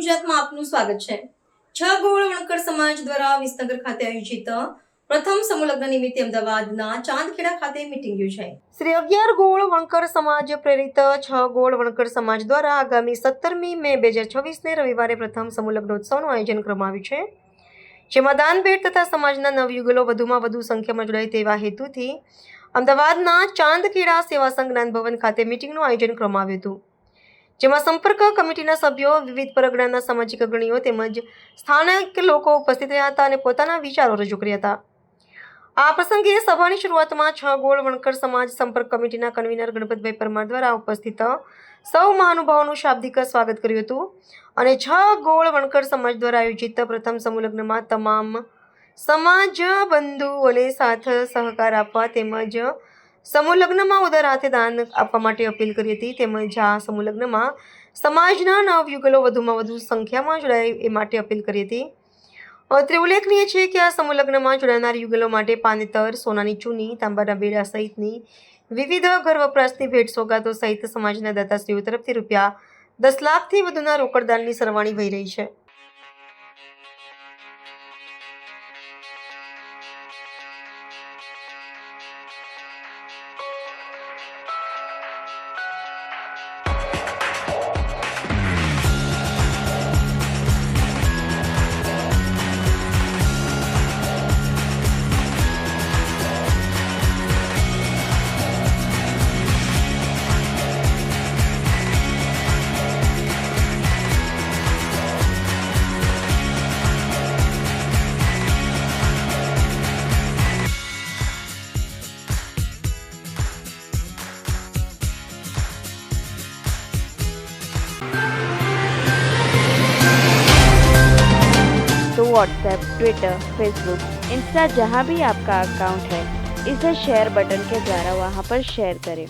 ગુજરાતમાં આપનું સ્વાગત છે। છ ગોળ વણકર સમાજ દ્વારા વિસનગર ખાતે આયોજિત પ્રથમ સમૂહ લગ્ન નિમિત્તે અમદાવાદના ચાંદખેડા ખાતે મીટિંગ યોજાઈ। શ્રી 11 ગોળ વણકર સમાજ પ્રેરિત છ ગોળ વણકર સમાજ દ્વારા આગામી 17મી મે 2026 ને રવિવારે પ્રથમ સમૂહ લગ્નોત્સવનું આયોજન કરવામાં આવ્યું છે, જેમાં દાન ભેટ તથા સમાજના નવયુગલો વધુમાં વધુ સંખ્યામાં જોડાય તેવા હેતુથી અમદાવાદના ચાંદખેડા સેવા સંઘ જ્ઞાન ભવન ખાતે મીટિંગનું આયોજન કરવામાં આવ્યું હતું, જેમાં સંપર્ક કમિટીના સભ્યો, વિવિધ પરગણાના સામાજિક અગ્રણીઓ તેમજ સ્થાનિક લોકો ઉપસ્થિત રહ્યા હતા અને પોતાના વિચારો રજૂ કર્યા હતા। આ પ્રસંગે સભાની શરૂઆતમાં છ ગોળ વણકર સમાજ સંપર્ક કમિટીના કન્વીનર ગણપતભાઈ પરમાર દ્વારા ઉપસ્થિત સૌ મહાનુભાવોનું શાબ્દિક સ્વાગત કર્યું હતું અને છ ગોળ વણકર સમાજ દ્વારા આયોજિત પ્રથમ સમૂહ લગ્નમાં તમામ સમાજ બંધુઓને સાથ સહકાર આપવા તેમજ સમૂહ લગ્નમાં ઉદાર હાથે દાન આપવા માટે અપીલ કરી હતી, તેમજ આ સમૂહ લગ્નમાં સમાજના નવયુગલો વધુમાં વધુ સંખ્યામાં જોડાય એ માટે અપીલ કરી હતી। અત્રે ઉલ્લેખનીય છે કે આ સમૂહ લગ્નમાં જોડાનાર યુગલો માટે પાનેતર, સોનાની ચૂની, તાંબાના બેડા સહિતની વિવિધ ઘર વપરાશની ભેટ સોગાતો સહિત સમાજના દાતાશ્રીઓ તરફથી રૂપિયા 10 લાખથી વધુના રોકડ દાનની સરવાણી વહી રહી છે। तो व्हाट्सएप, ट्विटर, फेसबुक, इंस्टा जहाँ भी आपका अकाउंट है, इसे शेयर बटन के द्वारा वहाँ पर शेयर करें।